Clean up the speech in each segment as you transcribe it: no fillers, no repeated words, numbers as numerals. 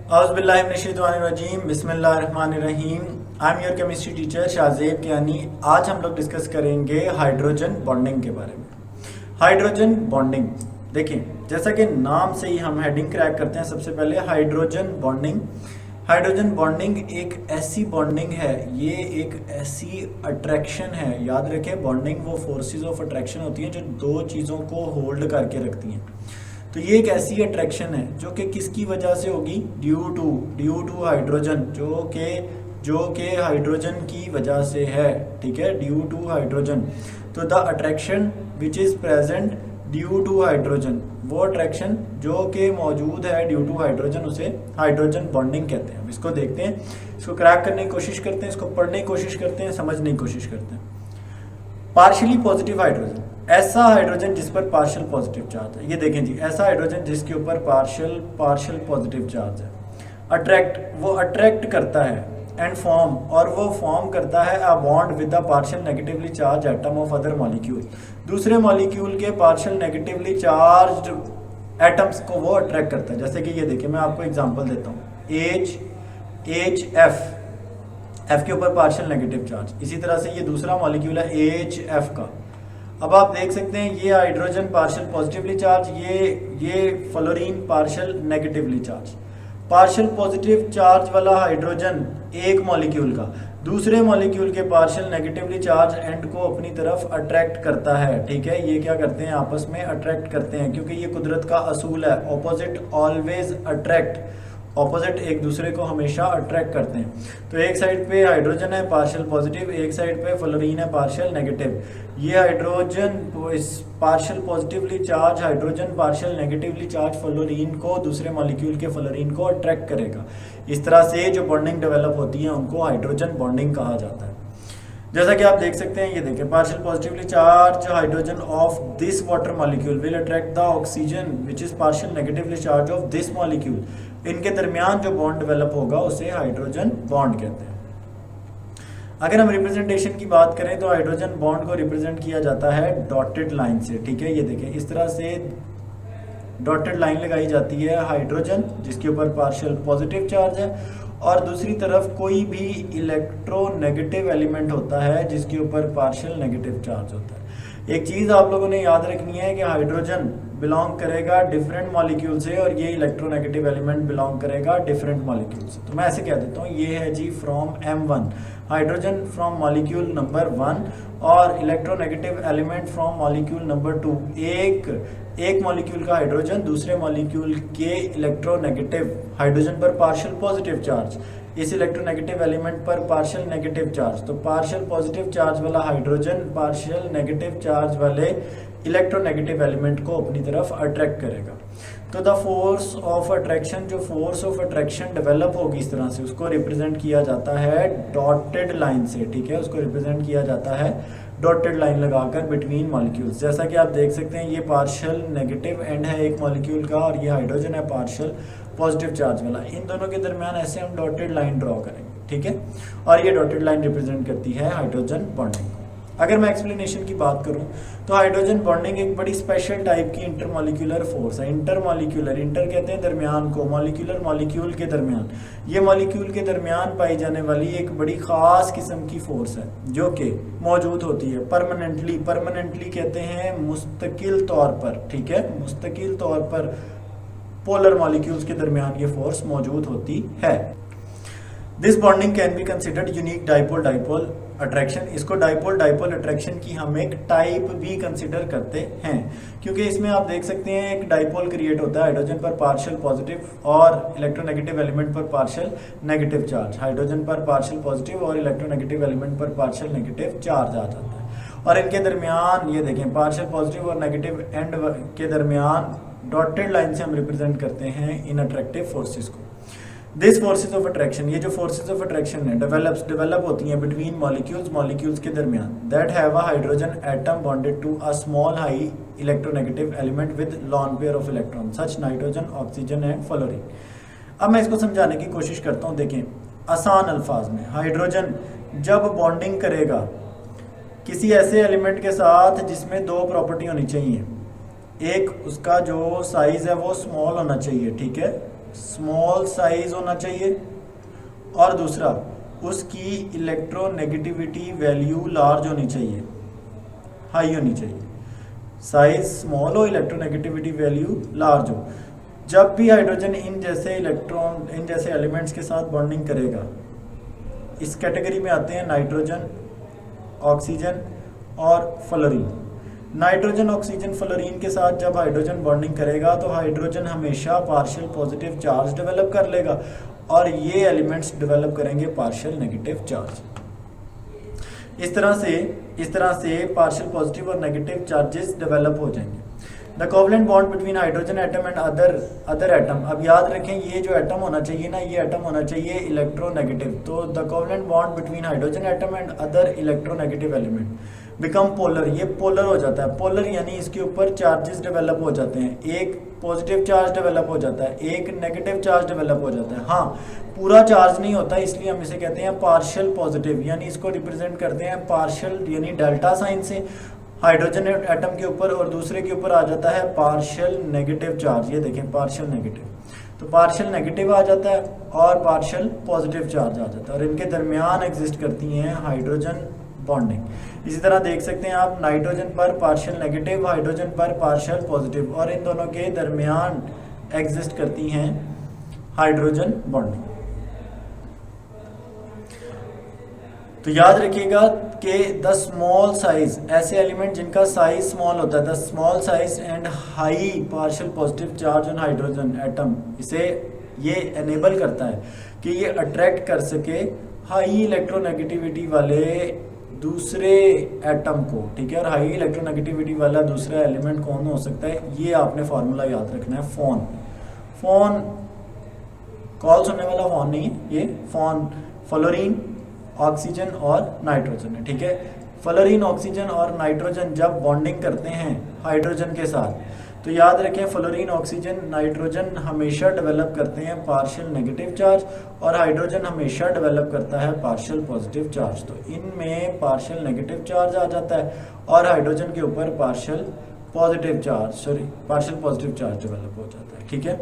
औज़ुबिल्लाहिमिनश्शैतानिर्रजीम बिस्मिल्लाहिर्रहमानिर्रहीम। I am your chemistry teacher Shahzeb Kiani. आज हम लोग डिस्कस करेंगे हाइड्रोजन बॉन्डिंग के बारे में। हाइड्रोजन बॉन्डिंग देखिए, जैसा कि नाम से ही हम हेडिंग क्रैक करते हैं। सबसे पहले हाइड्रोजन बॉन्डिंग। हाइड्रोजन बॉन्डिंग एक ऐसी बॉन्डिंग है, ये एक ऐसी अट्रैक्शन है। याद रखें, बॉन्डिंग वो फोर्सेस ऑफ अट्रैक्शन होती हैं जो दो चीज़ों को होल्ड करके रखती हैं। तो ये एक ऐसी अट्रैक्शन है जो कि किसकी वजह से होगी? ड्यू टू हाइड्रोजन, जो कि हाइड्रोजन की वजह से है। ठीक है, ड्यू टू हाइड्रोजन। तो the attraction which is present due to hydrogen, वो अट्रैक्शन जो कि मौजूद है ड्यू टू हाइड्रोजन, उसे हाइड्रोजन बॉन्डिंग कहते हैं। इसको देखते हैं, इसको क्रैक करने की कोशिश करते हैं, इसको पढ़ने की कोशिश करते हैं, समझने की कोशिश करते हैं। पार्शियली पॉजिटिव हाइड्रोजन, ऐसा हाइड्रोजन जिस पर पार्शियल पॉजिटिव चार्ज है। ये देखें जी, ऐसा हाइड्रोजन जिसके ऊपर पार्शियल पॉजिटिव चार्ज है। वो अट्रैक्ट करता है एंड फॉर्म, और वो फॉर्म करता है a bond with the partial negatively charge atom of other molecule. दूसरे मॉलिक्यूल के पार्शियल नेगेटिवली चार्ज एटम्स को वो अट्रैक्ट करता है। जैसे कि ये देखिए, मैं आपको एग्जांपल देता हूँ। एफ के ऊपर पार्शियल नेगेटिव चार्ज, इसी तरह से ये दूसरा मॉलिक्यूल है एच का। अब आप देख सकते हैं, ये हाइड्रोजन पार्शियल पॉजिटिवली चार्ज, ये fluorine partial negatively charge. Partial positive charge वाला हाइड्रोजन एक मॉलिक्यूल का दूसरे मॉलिक्यूल के पार्शियल नेगेटिवली चार्ज एंड को अपनी तरफ अट्रैक्ट करता है। ठीक है, ये क्या करते हैं? आपस में अट्रैक्ट करते हैं, क्योंकि ये कुदरत का असूल है। ऑपोजिट ऑलवेज अट्रैक्ट, ऑपोजिट एक दूसरे को हमेशा अट्रैक्ट करते हैं। तो एक साइड पे हाइड्रोजन है पार्शियल पॉजिटिव, एक साइड पे फ्लोरीन है पार्शियल नेगेटिव। ये hydrogen partial positively charge hydrogen partial negatively charge fluorine को, दूसरे मॉलिक्यूल के फ्लोरीन को अट्रैक्ट करेगा। इस तरह से जो बॉन्डिंग डेवलप होती है उनको हाइड्रोजन बॉन्डिंग कहा जाता है। जैसा कि आप देख सकते हैं, ये देखें, partial positively charge hydrogen of this water molecule will attract the oxygen which is partial negatively charge of this molecule. इनके दरमियान जो बॉन्ड डेवलप होगा उसे हाइड्रोजन बॉन्ड कहते हैं। अगर हम रिप्रेजेंटेशन की बात करें तो हाइड्रोजन बॉन्ड को रिप्रेजेंट किया जाता है डॉटेड लाइन से। ठीक है, ये देखें, इस तरह से डॉटेड लाइन लगाई जाती है हाइड्रोजन जिसके ऊपर पार्शियल पॉजिटिव चार्ज है, और दूसरी तरफ कोई भी इलेक्ट्रोनेगेटिव एलिमेंट होता है जिसके ऊपर पार्शियल नेगेटिव चार्ज होता है। एक चीज़ आप लोगों ने याद रखनी है कि हाइड्रोजन बिलोंग करेगा डिफरेंट मॉलिक्यूल से, और ये इलेक्ट्रोनेगेटिव एलिमेंट बिलोंग करेगा डिफरेंट मॉलिक्यूल से। तो मैं ऐसे कह देता हूँ, ये है जी from M1, hydrogen from molecule number 1, और electronegative element from molecule number 2। एक मॉलिक्यूल का हाइड्रोजन दूसरे मॉलिक्यूल के इलेक्ट्रोनेगेटिव हाइड्रोजन पर पार्शियल पॉजिटिव चार्ज, इस इलेक्ट्रोनेगेटिव एलिमेंट पर पार्शियल नेगेटिव चार्ज। तो पार्शियल पॉजिटिव चार्ज वाला हाइड्रोजन पार्शियल नेगेटिव चार्ज वाले इलेक्ट्रोनेगेटिव एलिमेंट को अपनी तरफ अट्रैक्ट करेगा। तो द फोर्स ऑफ अट्रैक्शन, जो फोर्स ऑफ अट्रैक्शन डेवलप होगी इस तरह से, उसको रिप्रेजेंट किया जाता है डॉटेड लाइन से। ठीक है, उसको रिप्रेजेंट किया जाता है डॉटेड लाइन लगाकर बिटवीन मॉलिक्यूल्स। जैसा कि आप देख सकते हैं, ये पार्शियल नेगेटिव एंड है एक मॉलिक्यूल का, और ये हाइड्रोजन है पार्शियल पॉजिटिव चार्ज वाला। इन दोनों के दरमियान ऐसे हम डॉटेड लाइन ड्रॉ करेंगे। ठीक है, और ये डॉटेड लाइन रिप्रेजेंट करती है हाइड्रोजन बॉन्डिंग को। अगर मैं एक्सप्लेनेशन की बात करूं तो हाइड्रोजन बॉन्डिंग एक बड़ी स्पेशल टाइप की इंटरमॉलिक्यूलर फोर्स है। इंटरमॉलिक्यूलर, इंटर कहते हैं दरमियान को, मॉलिक्यूलर मॉलिक्यूल के दरमियान। ये मॉलिक्यूल के दरमियान पाई जाने वाली एक बड़ी खास किस्म की फोर्स है जो कि मौजूद होती है परमानेंटली कहते हैं मुस्तकिल तौर पर। ठीक है, मुस्तकिल तौर पर पोलर मॉलिक्यूल्स के दरमियान ये फोर्स मौजूद होती है। This bonding can be considered unique dipole attraction. इसको डाइपोल अट्रैक्शन की हम एक टाइप भी कंसिडर करते हैं, क्योंकि इसमें आप देख सकते हैं एक डाइपोल क्रिएट होता है हाइड्रोजन पर पार्शियल पॉजिटिव और इलेक्ट्रोनेगेटिव एलिमेंट पर पार्शियल नेगेटिव चार्ज, हाइड्रोजन पर पार्शियल पॉजिटिव और इलेक्ट्रोनेगेटिव एलिमेंट पर पार्शियल नेगेटिव चार्ज आ जाता है। और इनके दरमियान ये देखें, पार्शियल पॉजिटिव और नेगेटिव एंड के दरमियान डॉटेड लाइन से हम रिप्रेजेंट करते हैं इन अट्रैक्टिव फोर्सेस को। दिस फोर्सेज ऑफ अट्रैक्शन, ये जो फोर्सेज ऑफ अट्रैक्शन है डेवलप होती हैं बिटवीन मॉलिक्यूल्स के दरमियान, that have a hydrogen atom bonded to a small high electronegative element with lone pair of electron such nitrogen, oxygen and fluorine. अब मैं इसको समझाने की कोशिश करता हूँ। देखें, आसान अल्फाज में, हाइड्रोजन जब बॉन्डिंग करेगा किसी ऐसे एलिमेंट के साथ जिसमें दो प्रॉपर्टी होनी चाहिए, एक उसका जो साइज है वो स्मॉल होना चाहिए। ठीक है, स्मॉल साइज होना चाहिए, और दूसरा उसकी इलेक्ट्रोनेगेटिविटी वैल्यू लार्ज होनी चाहिए, हाई होनी चाहिए। साइज स्मॉल हो, इलेक्ट्रोनेगेटिविटी वैल्यू लार्ज हो। जब भी हाइड्रोजन इन जैसे एलिमेंट्स के साथ बॉन्डिंग करेगा, इस कैटेगरी में आते हैं नाइट्रोजन, ऑक्सीजन और फ्लोरीन। नाइट्रोजन, ऑक्सीजन, फ्लोरीन के साथ जब हाइड्रोजन बॉन्डिंग करेगा तो हाइड्रोजन हमेशा पार्शियल पॉजिटिव चार्ज डेवलप कर लेगा, और ये एलिमेंट्स डेवलप करेंगे पार्शियल नेगेटिव चार्ज। इस तरह से पार्शियल पॉजिटिव और नेगेटिव चार्जेस डेवलप हो जाएंगे। The covalent bond between hydrogen atom and other atom, अब याद रखें ये जो एटम होना चाहिए ना, ये एटम होना चाहिए इलेक्ट्रोनेगेटिव। तो the covalent bond between hydrogen atom and other electronegative element become polar, ये पोलर हो जाता है। पोलर यानी इसके ऊपर चार्जेस डेवलप हो जाते हैं, एक पॉजिटिव चार्ज डेवलप हो जाता है, एक नेगेटिव चार्ज डेवलप हो जाता है। हाँ, पूरा चार्ज नहीं होता, इसलिए हम इसे कहते हैं पार्शियल पॉजिटिव, यानी इसको रिप्रेजेंट करते हैं पार्शियल यानी डेल्टा साइन से हाइड्रोजन एटम के ऊपर, और दूसरे के ऊपर आ जाता है पार्शियल नेगेटिव चार्ज। ये देखें पार्शियल नेगेटिव, तो पार्शियल नेगेटिव आ जाता है और पार्शियल पॉजिटिव चार्ज आ जाता है, और इनके दरमियान एग्जिस्ट करती हैं हाइड्रोजन बॉन्डिंग। इसी तरह देख सकते हैं आप नाइट्रोजन पर पार्शियल नेगेटिव, हाइड्रोजन पर पार्शियल पॉजिटिव, और इन दोनों के दरमियान एग्जिस्ट करती हैं हाइड्रोजन बॉन्डिंग। तो याद रखिएगा कि द स्मॉल साइज, ऐसे एलिमेंट जिनका साइज स्मॉल होता है, the small size and high partial positive charge on hydrogen atom, इसे ये एनेबल करता है कि ये अट्रैक्ट कर सके हाई इलेक्ट्रोनेगेटिविटी वाले दूसरे एटम को, ठीक है। और हाई इलेक्ट्रोनेगेटिविटी वाला दूसरा एलिमेंट कौन हो सकता है, ये आपने फॉर्मूला याद रखना है, फोन कॉल्स होने वाला फोन नहीं है, ये फोन फ्लोरीन, ऑक्सीजन और नाइट्रोजन है, ठीक है। फ्लोरीन, ऑक्सीजन और नाइट्रोजन जब बॉन्डिंग करते हैं हाइड्रोजन के साथ, तो याद रखें फ्लोरीन, ऑक्सीजन, नाइट्रोजन हमेशा डेवलप करते हैं पार्शियल नेगेटिव चार्ज, और हाइड्रोजन हमेशा डेवलप करता है पार्शियल पॉजिटिव चार्ज। तो इनमें पार्शियल नेगेटिव चार्ज आ जाता है और हाइड्रोजन के ऊपर पार्शियल पॉजिटिव चार्ज डेवलप हो जाता है, ठीक है।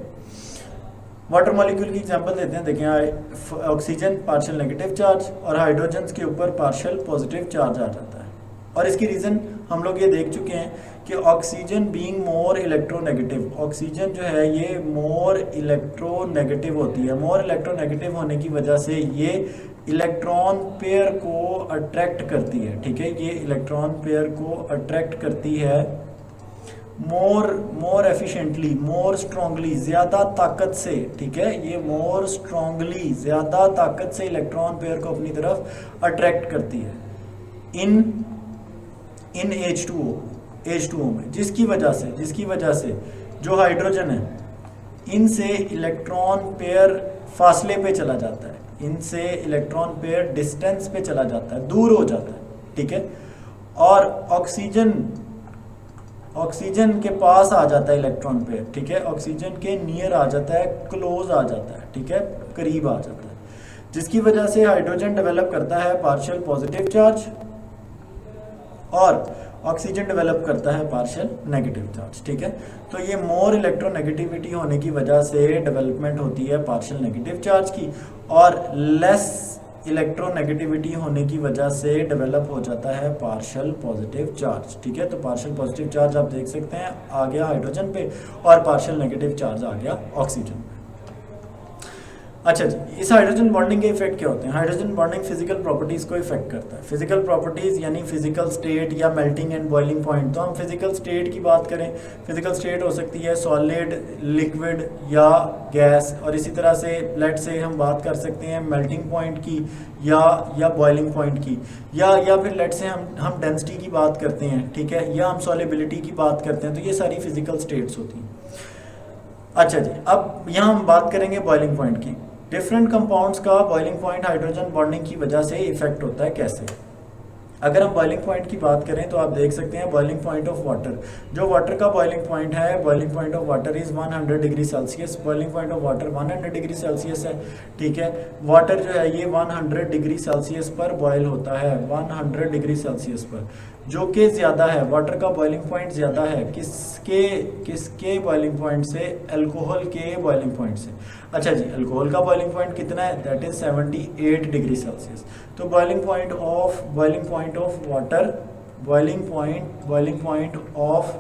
वाटर मॉलिक्यूल की एग्जांपल देते हैं, देखें ऑक्सीजन पार्शियल नेगेटिव चार्ज और हाइड्रोजन के ऊपर पार्शियल पॉजिटिव चार्ज आ जाता है। और इसकी रीज़न हम लोग ये देख चुके हैं कि oxygen being more electronegative, oxygen जो है ये मोर इलेक्ट्रोनेगेटिव होती है। मोर इलेक्ट्रोनेगेटिव होने की वजह से ये इलेक्ट्रॉन पेयर को अट्रैक्ट करती है, ठीक है। ये इलेक्ट्रॉन पेयर को अट्रैक्ट करती है मोर एफिशिएंटली, मोर स्ट्रांगली, ज्यादा ताकत से, ठीक है। ये मोर स्ट्रांगली, ज्यादा ताकत से इलेक्ट्रॉन पेयर को अपनी तरफ अट्रैक्ट करती है इन H2O में, जिसकी वजह से जो हाइड्रोजन है इनसे इलेक्ट्रॉन पेयर फासले पे चला जाता है, इनसे इलेक्ट्रॉन पेयर डिस्टेंस पे चला जाता है, दूर हो जाता है, ठीक है। और ऑक्सीजन के पास आ जाता है इलेक्ट्रॉन पेयर, ठीक है। ऑक्सीजन के नियर आ जाता है, क्लोज आ जाता है, ठीक है, करीब आ जाता है, जिसकी वजह से हाइड्रोजन डेवलप करता है पार्शियल पॉजिटिव चार्ज और ऑक्सीजन डेवलप करता है पार्शियल नेगेटिव चार्ज, ठीक है। तो ये मोर इलेक्ट्रोनेगेटिविटी होने की वजह से डेवलपमेंट होती है पार्शियल नेगेटिव चार्ज की, और लेस इलेक्ट्रोनेगेटिविटी होने की वजह से डेवलप हो जाता है पार्शियल पॉजिटिव चार्ज, ठीक है। तो पार्शियल पॉजिटिव चार्ज आप देख सकते हैं आ गया हाइड्रोजन पे, और पार्शियल नेगेटिव चार्ज आ गया ऑक्सीजन पे। अच्छा जी, इस हाइड्रोजन बॉन्डिंग के इफेक्ट क्या होते हैं? हाइड्रोजन बॉन्डिंग फिजिकल प्रॉपर्टीज को इफेक्ट करता है। फिजिकल प्रॉपर्टीज यानी फिजिकल स्टेट या मेल्टिंग एंड बॉइलिंग पॉइंट। तो हम फिजिकल स्टेट की बात करें, फिजिकल स्टेट हो सकती है सॉलिड, लिक्विड या गैस, और इसी तरह से लेट से हम बात कर सकते हैं मेल्टिंग पॉइंट की या बॉइलिंग पॉइंट की, या फिर लेट से हम डेंसिटी की बात करते हैं, ठीक है, या हम सॉलिबिलिटी की बात करते हैं। तो ये सारी फिजिकल स्टेट्स होती हैं। अच्छा जी, अब यहाँ हम बात करेंगे बॉइलिंग पॉइंट की। डिफरेंट कंपाउंड्स का बॉइलिंग पॉइंट हाइड्रोजन बॉन्डिंग की वजह से इफेक्ट होता है। कैसे? अगर हम बॉइलिंग पॉइंट की बात करें तो आप देख सकते हैं बॉइलिंग पॉइंट ऑफ वाटर, जो वाटर का बॉइलिंग पॉइंट है, boiling point of water is 100 degree Celsius. Boiling point of water 100 degree Celsius है, ठीक है। वाटर जो है ये 100 डिग्री सेल्सियस पर बॉयल होता है, 100 डिग्री सेल्सियस पर। जो कि ज़्यादा है, वाटर का बॉइलिंग पॉइंट ज़्यादा है किसके बॉइलिंग पॉइंट से, अल्कोहल के बॉइलिंग पॉइंट से। अच्छा जी, अल्कोहल का बॉइलिंग पॉइंट कितना है, दैट इज 78 डिग्री सेल्सियस। तो boiling point of water, boiling point of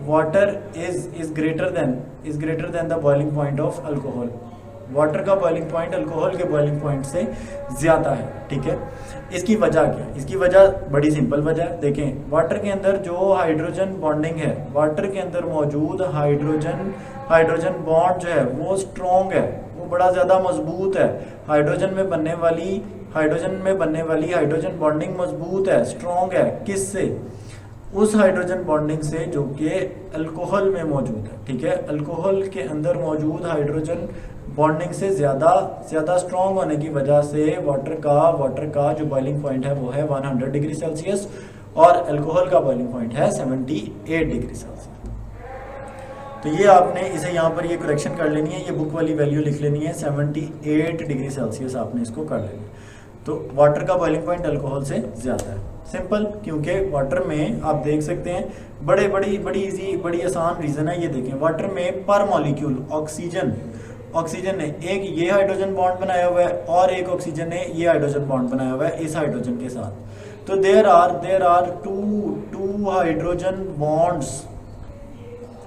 water is greater than the boiling point of alcohol. Water का बॉइलिंग पॉइंट अल्कोहल के बॉइलिंग पॉइंट से ज़्यादा है, ठीक है। इसकी वजह क्या है? इसकी वजह बड़ी सिंपल वजह है। देखें, वाटर के अंदर जो हाइड्रोजन बॉन्डिंग है, वाटर के अंदर मौजूद हाइड्रोजन बॉन्ड जो है वो स्ट्रॉन्ग है, वो बड़ा ज़्यादा मजबूत है। हाइड्रोजन में बनने वाली हाइड्रोजन बॉन्डिंग मजबूत है, स्ट्रॉन्ग है। किससे? उस हाइड्रोजन बॉन्डिंग से जो कि अल्कोहल में मौजूद है, ठीक है। अल्कोहल के अंदर मौजूद हाइड्रोजन बॉन्डिंग से ज़्यादा स्ट्रॉन्ग होने की वजह से वाटर का जो बॉइलिंग पॉइंट है वो है 100 डिग्री सेल्सियस और अल्कोहल का बॉइलिंग पॉइंट है 78 डिग्री सेल्सियस। तो ये आपने इसे यहाँ पर ये करेक्शन कर लेनी है, ये बुक वाली वैल्यू लिख लेनी है, 78 डिग्री सेल्सियस आपने इसको कर लेनी है। तो वाटर का बॉइलिंग पॉइंट अल्कोहल से ज़्यादा है, सिंपल, क्योंकि वाटर में आप देख सकते हैं बड़ी आसान रीज़न है। ये देखें, वाटर में पर मॉलिक्यूल ऑक्सीजन ने एक ये हाइड्रोजन बॉन्ड बनाया हुआ है और एक ऑक्सीजन ने ये हाइड्रोजन बॉन्ड बनाया हुआ है इस हाइड्रोजन के साथ। तो there are two hydrogen bonds,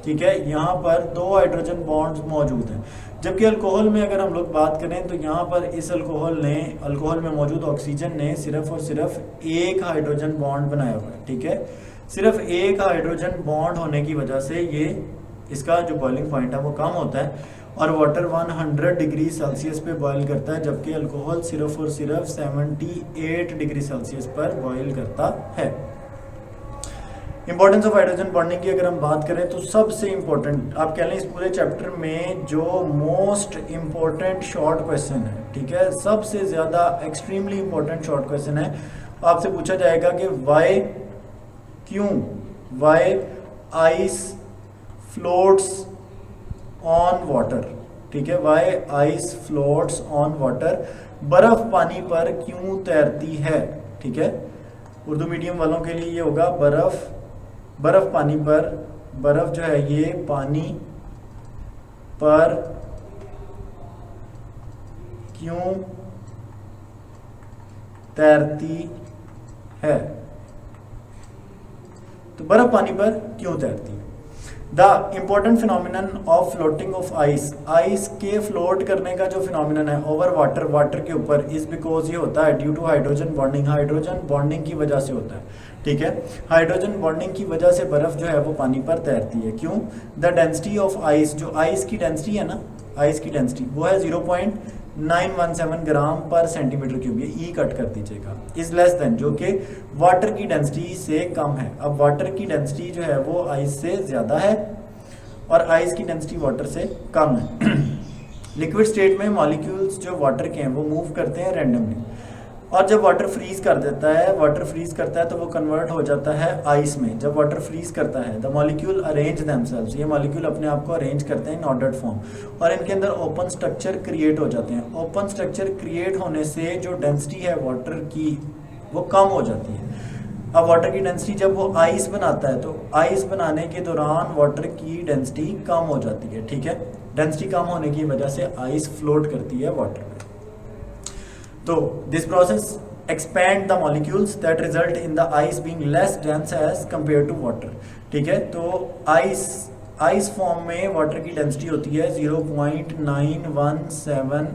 ठीक है। यहाँ पर 2 हाइड्रोजन बॉन्ड्स मौजूद हैं। जबकि अल्कोहल में अगर हम लोग बात करें तो यहाँ पर इस अल्कोहल में मौजूद ऑक्सीजन ने सिर्फ और सिर्फ एक हाइड्रोजन बॉन्ड बनाया हुआ है, ठीक है। सिर्फ एक हाइड्रोजन बॉन्ड होने की वजह से ये इसका जो बॉइलिंग पॉइंट है वो कम होता है और वाटर 100 डिग्री सेल्सियस पे बॉयल करता है, जबकि अल्कोहल सिर्फ और सिर्फ 78 डिग्री सेल्सियस पर बॉयल करता है। इंपॉर्टेंस ऑफ हाइड्रोजन बॉन्डिंग की अगर हम बात करें तो सबसे इंपॉर्टेंट, आप कह लें इस पूरे चैप्टर में जो मोस्ट इंपॉर्टेंट शॉर्ट क्वेश्चन है, ठीक है, सबसे ज़्यादा एक्सट्रीमली इंपॉर्टेंट शॉर्ट क्वेश्चन है। आपसे पूछा जाएगा कि why ice floats on water, ठीक है, why ice floats on water, बर्फ पानी पर क्यों तैरती है, ठीक है। उर्दू मीडियम वालों के लिए ये होगा बर्फ पानी पर, बर्फ जो है ये पानी पर क्यों तैरती है। तो बर्फ पानी पर क्यों तैरती है। The important phenomenon of floating of ice के फ्लोट करने का जो फिनोमिनन है ओवर वाटर के ऊपर इज बिकॉज ये होता है ड्यू टू हाइड्रोजन बॉन्डिंग की वजह से होता है, ठीक है। हाइड्रोजन बॉन्डिंग की वजह से बर्फ जो है वो पानी पर तैरती है। क्यों? द डेंसिटी ऑफ आइस, जो आइस की डेंसिटी है ना, आइस की डेंसिटी वो है 0.917 ग्राम पर सेंटीमीटर क्यूब, ये ई कट कर दीजिएगा, इज लेस देन, जो कि वाटर की डेंसिटी से कम है। अब वाटर की डेंसिटी जो है वो आइस से ज़्यादा है और आइस की डेंसिटी वाटर से कम है। लिक्विड स्टेट में मॉलिक्यूल्स जो वाटर के हैं वो मूव करते हैं रैंडमली, और जब वाटर फ्रीज करता है तो वो कन्वर्ट हो जाता है आइस में। जब वाटर फ्रीज करता है द मॉलिक्यूल अरेंज देमसेल्व्स, ये मॉलिक्यूल अपने आप को अरेंज करते हैं इन ऑर्डर्ड फॉर्म और इनके अंदर ओपन स्ट्रक्चर क्रिएट हो जाते हैं। ओपन स्ट्रक्चर क्रिएट होने से जो डेंसिटी है वाटर की वो कम हो जाती है। अब वाटर की डेंसिटी जब वो आइस बनाता है तो आइस बनाने के दौरान वाटर की डेंसिटी कम हो जाती है, ठीक है। डेंसिटी कम होने की वजह से आइस फ्लोट करती है वाटर में। तो this process expand the molecules that result in the ice being less dense as compare to water, ठीक है। तो आइस फॉर्म में वाटर की डेंसिटी होती है 0.917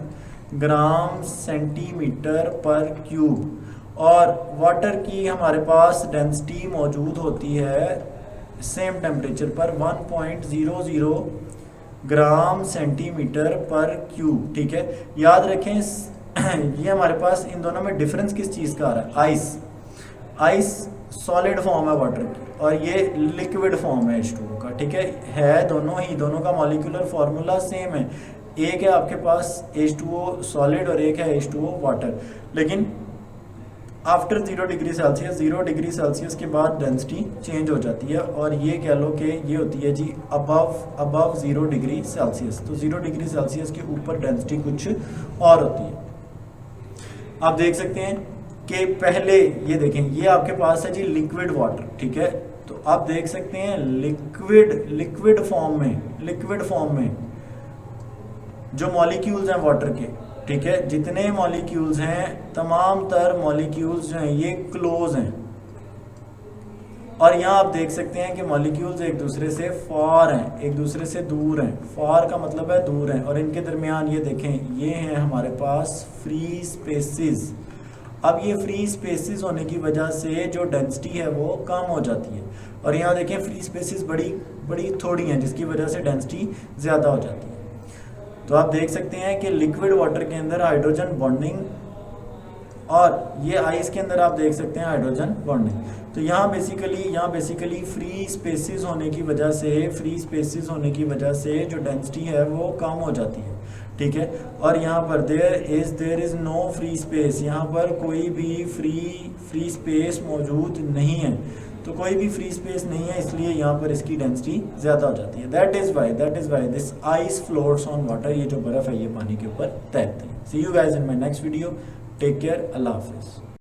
ग्राम सेंटीमीटर पर क्यूब और वाटर की हमारे पास डेंसिटी मौजूद होती है सेम टेम्परेचर पर 1.00 ग्राम सेंटीमीटर पर क्यूब, ठीक है। याद रखें ये हमारे पास इन दोनों में डिफरेंस किस चीज़ का आ रहा है। आइस सॉलिड फॉर्म है वाटर की और ये लिक्विड फॉर्म है H2O का, ठीक है। दोनों का मॉलिक्यूलर फार्मूला सेम है। एक है आपके पास H2O सॉलिड और एक है H2O वाटर, लेकिन आफ्टर 0 डिग्री सेल्सियस के बाद डेंसिटी चेंज हो जाती है और ये कह लो कि ये होती है जी अबव 0 डिग्री सेल्सियस। तो 0 डिग्री सेल्सियस के ऊपर डेंसिटी कुछ और होती है। आप देख सकते हैं कि पहले ये देखें, ये आपके पास है जी लिक्विड वाटर, ठीक है। तो आप देख सकते हैं लिक्विड फॉर्म में जो मॉलिक्यूल्स हैं वाटर के, ठीक है, जितने मॉलिक्यूल्स हैं तमाम तर मॉलिक्यूल्स जो हैं ये क्लोज हैं। और यहाँ आप देख सकते हैं कि मॉलिक्यूल्स एक दूसरे से फार हैं, एक दूसरे से दूर हैं। फार का मतलब है दूर हैं, और इनके दरमियान ये देखें ये हैं हमारे पास फ्री स्पेसिस। अब ये फ्री स्पेसिस होने की वजह से जो डेंसिटी है वो कम हो जाती है, और यहाँ देखें फ्री स्पेसिस बड़ी थोड़ी हैं जिसकी वजह से डेंसिटी ज़्यादा हो जाती है। तो आप देख सकते हैं कि लिक्विड वाटर के अंदर हाइड्रोजन बॉन्डिंग, और ये आइस के अंदर आप देख सकते हैं हाइड्रोजन बॉन्डिंग। तो यहाँ बेसिकली फ्री स्पेसिस होने की वजह से जो डेंसिटी है वो कम हो जाती है, ठीक है। और यहाँ पर there is no free space, यहाँ पर कोई भी फ्री स्पेस मौजूद नहीं है। तो कोई भी फ्री स्पेस नहीं है, इसलिए यहाँ पर इसकी डेंसिटी ज़्यादा हो जाती है। That is why this ice floats on water. ये जो बर्फ़ है ये पानी के ऊपर तैरती है। See you guys in my next video. Take care, अल्लाह हाफिज़।